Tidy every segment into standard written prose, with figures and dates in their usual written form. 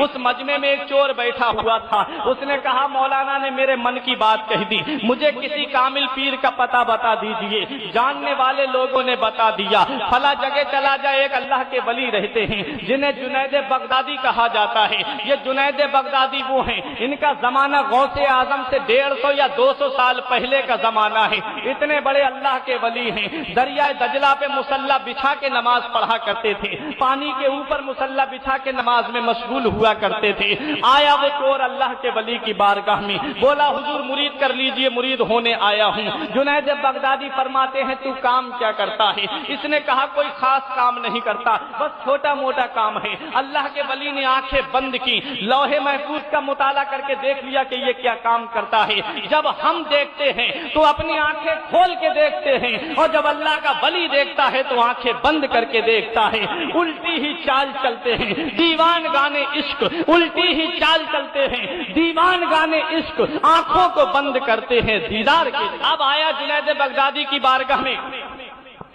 उस मजमे में एक चोर बैठा हुआ था। उसने कहा मौलाना ने मेरे मन की बात कह दी, मुझे किसी कामिल पीर का पता बता दीजिए। जानने वाले लोगों ने बता दिया, फला जगह चला जाए, एक अल्लाह के वली रहते हैं जिन्हें जुनैद बगदादी कहा जाता है। ये जुनैद बगदादी वो हैं, इनका जमाना गौसे आजम से 150 या 200 साल पहले का जमाना है। इतने बड़े अल्लाह के वली हैं। दरिया दजला पे मुसल्ला बिछा के नमाज पढ़ा करते थे, पानी के ऊपर मुसल्ला बिछा के नमाज में मशगूल हुआ करते थे। आया वो चोर अल्लाह के वली की बारगाह में, बोला हुजूर मुरीद कर लीजिए, मुरीद होने आया हूँ। जुनैद बगदादी फरमाते हैं तू काम क्या करता है? इसने कहा कोई खास काम नहीं करता, बस छोटा मोटा काम है। अल्लाह के वली ने आंखें बंद की, लौहे महफूज का मुताला करके देख लिया कि ये क्या काम करता है। जब हम देखते हैं तो अपनी आंखें खोल के देखते हैं, और जब अल्लाह का वली देखता है तो आंखें बंद करके देखता है। उल्टी ही चाल चलते हैं दीवान गाने इश्क, उल्टी ही चाल चलते हैं दीवान गाने इश्क, आंखों को बंद करते हैं दीदार के। अब आया जुनैद बगदादी की बारगाह में,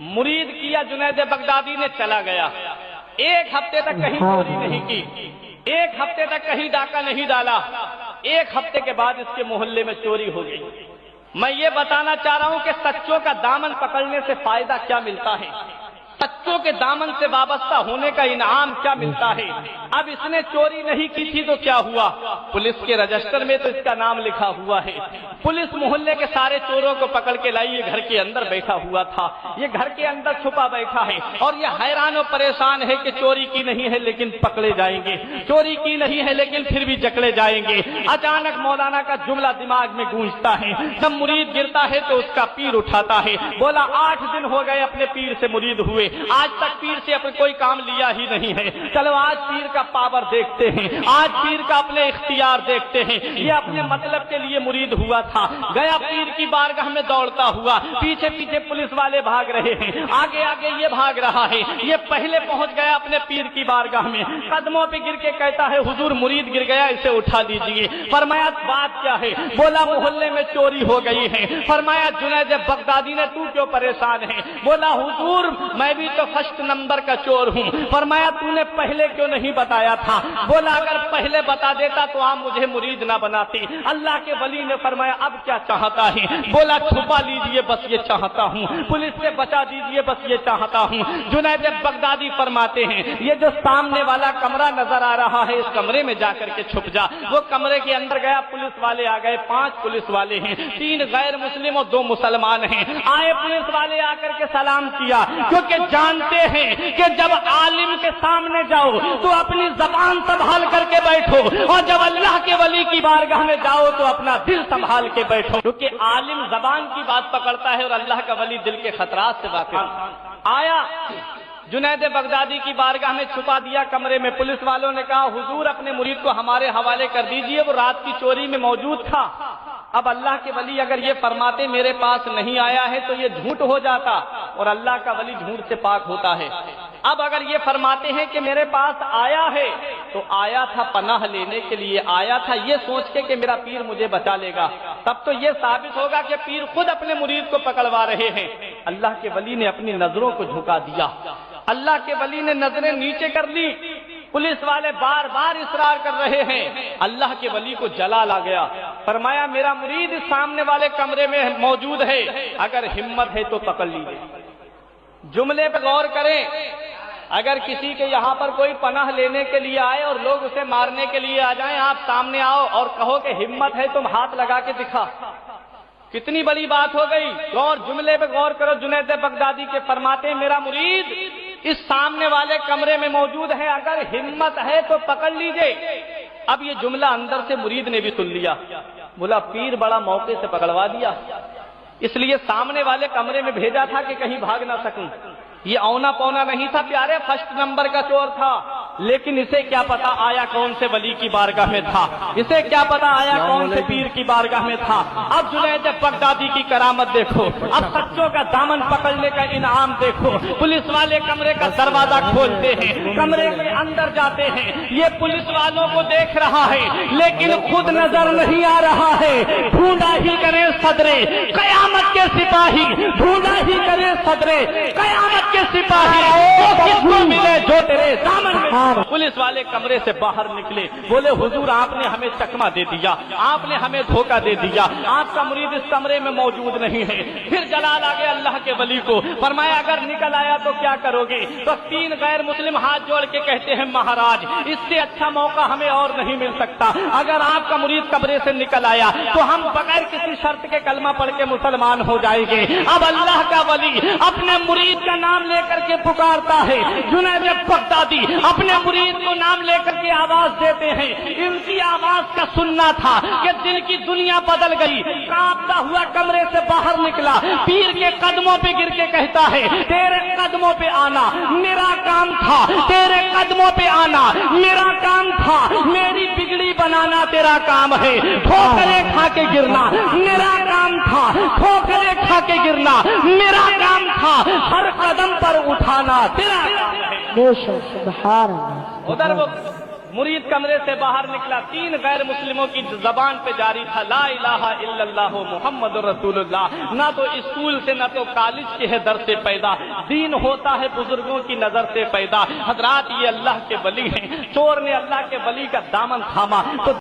मुरीद किया जुनैद बगदादी ने, चला गया। एक हफ्ते तक कहीं चोरी नहीं की, एक हफ्ते तक कहीं डाका नहीं डाला। एक हफ्ते के बाद इसके मोहल्ले में चोरी हो गई। मैं ये बताना चाह रहा हूं कि सच्चों का दामन पकड़ने से फायदा क्या मिलता है, सच्चों के दामन से वाबस्ता होने का इनाम क्या मिलता है। अब इसने चोरी नहीं की थी तो क्या हुआ, पुलिस के रजिस्टर में तो इसका नाम लिखा हुआ है। पुलिस मोहल्ले के सारे चोरों को पकड़ के लाई, ये घर के अंदर बैठा हुआ था, ये घर के अंदर छुपा बैठा है, और ये हैरान और परेशान है कि चोरी की नहीं है लेकिन पकड़े जाएंगे, चोरी की नहीं है लेकिन फिर भी जकड़े जाएंगे। अचानक मौलाना का जुमला दिमाग में गूंजता है, जब मुरीद गिरता है तो उसका पीर उठाता है। बोला 8 दिन हो गए अपने पीर से मुरीद हुए, आज तक पीर से अपने कोई काम लिया ही नहीं है। चलो आज पीर का पावर देखते हैं, आज पीर का अपने इख्तियार देखते हैं। ये अपने मतलब के लिए मुरीद हुआ था, गया पीर की बारगाह में दौड़ता हुआ, पीछे पीछे पुलिस वाले भाग रहे हैं, आगे आगे ये भाग रहा है। ये पहले पहुंच गया अपने पीर की बारगाह में, कदमों पे गिर के कहता है हुजूर मुरीद गिर गया, इसे उठा लीजिए। फरमाया बात क्या है? बोला मोहल्ले में चोरी हो गई है। फरमाया जुनैद बगदादी ने तू क्यों परेशान है? बोला हुजूर मैं भी तो फर्स्ट नंबर का चोर हूँ। फरमाया तूने पहले क्यों नहीं बताया था? बोला अगर पहले बता देता तो आप मुझे मुरीद ना बनाती। अल्लाह के वली ने फरमाया अब क्या चाहता है? बोला छुपा लीजिए बस ये चाहता हूँ, पुलिस से बचा दीजिए बस ये चाहता हूँ। जुनैद बगदादी फरमाते हैं ये जो सामने वाला कमरा नजर आ रहा है, इस कमरे में जाकर के छुप जा। वो कमरे के अंदर गया, पुलिस वाले आ गए, 5 पुलिस वाले हैं, 3 गैर मुस्लिम और 2 मुसलमान हैं। आए पुलिस वाले आकर के सलाम किया, क्योंकि जानते हैं कि जब आलिम के सामने जाओ तो अपनी जबान संभाल करके बैठो, और जब अल्लाह के वली की बारगाह में जाओ तो अपना दिल संभाल के बैठो, क्योंकि आलिम जबान की बात पकड़ता है और अल्लाह का वली दिल के खतरात से वाकिफ। आया जुनैद बगदादी की बारगाह में छुपा दिया कमरे में। पुलिस वालों ने कहा हुजूर अपने मुरीद को हमारे हवाले कर दीजिए, वो रात की चोरी में मौजूद था। अब अल्लाह के वली अगर ये फरमाते मेरे पास नहीं आया है तो ये झूठ हो जाता, और अल्लाह का वली झूठ से पाक होता है। अब अगर ये फरमाते हैं कि मेरे पास आया है तो आया था पनाह लेने के लिए, आया था ये सोच के कि मेरा पीर मुझे बचा लेगा, तब तो ये साबित होगा कि पीर खुद अपने मुरीद को पकड़वा रहे हैं। अल्लाह के वली ने अपनी नजरों को झुका दिया, अल्लाह के वली ने नजरें नीचे कर ली। पुलिस वाले बार बार इसरार कर रहे हैं, अल्लाह के वली को जलाल आ गया। फरमाया मेरा मुरीद सामने वाले कमरे में मौजूद है, अगर हिम्मत है तो पकड़ लीजिए। जुमले पर गौर करें, अगर किसी के यहाँ पर कोई पनाह लेने के लिए आए और लोग उसे मारने के लिए आ जाएं, आप सामने आओ और कहो कि हिम्मत है तुम हाथ लगा के दिखा, कितनी बड़ी बात हो गई। गौर जुमले पे गौर करो, जुनैद बगदादी के फरमाते मेरा मुरीद इस सामने वाले कमरे में मौजूद है, अगर हिम्मत है तो पकड़ लीजिए। अब ये जुमला अंदर से मुरीद ने भी सुन लिया, बोला पीर बड़ा मौके से पकड़वा दिया, इसलिए सामने वाले कमरे में भेजा था कि कहीं भाग ना सकूं। ये औना पौना नहीं था प्यारे, फर्स्ट नंबर का चोर था, लेकिन इसे क्या पता आया कौन से वली की बारगाह में था, इसे क्या पता आया कौन से पीर की बारगाह में था। अब जुनैद बगदादी की करामत देखो, अब सच्चों का दामन पकड़ने का इनाम देखो। पुलिस वाले कमरे का दरवाजा खोलते हैं, कमरे के अंदर जाते हैं, ये पुलिस वालों को देख रहा है लेकिन खुद नजर नहीं आ रहा है। ढूंढा ही करे सदरे कयामत के सिपाही, ढूंढा ही करे सदरे कयामत के सिपाही वो किसको मिले जो तेरे दामन में। पुलिस वाले कमरे से बाहर निकले, बोले हुजूर आपने हमें चकमा दे दिया, आपने हमें धोखा दे दिया, आपका मुरीद इस कमरे में मौजूद नहीं है। फिर जलाल आ गया अल्लाह के वली को, फरमाया अगर निकल आया तो क्या करोगे? तो 3 गैर मुस्लिम हाथ जोड़ के कहते हैं महाराज इससे अच्छा मौका हमें और नहीं मिल सकता, अगर आपका मुरीद कमरे से निकल आया तो हम बगैर किसी शर्त के कलमा पढ़ के मुसलमान हो जाएंगे। अब अल्लाह का वली अपने मुरीद का नाम लेकर के पुकारता है। जुनैद बगदादी अपने मुरीद को नाम लेकर के आवाज देते हैं। इनकी आवाज का सुनना था कि दिल की दुनिया बदल गई। कांपता हुआ कमरे से बाहर निकला, पीर के कदमों पे गिर के कहता है तेरे कदमों पे आना मेरा काम था, तेरे कदमों पे आना मेरा काम था, मेरी बिगड़ी बनाना तेरा काम है, ठोकरे खा के गिरना मेरा काम था, ठोकरे खा के गिरना मेरा काम था, हर कदम पर उठाना तेरा काम है। उधर वो मुरीद कमरे से बाहर निकला, 3 गैर मुस्लिमों की जबान पे जारी था ला इलाहा इल्लल्लाह मुहम्मद रसूलुल्लाह। ना तो स्कूल से ना तो कॉलेज के है दर से पैदा, दीन होता है बुजुर्गों की नजर से पैदा। हजरात ये अल्लाह के वली हैं, चोर ने अल्लाह के वली का दामन थामा तो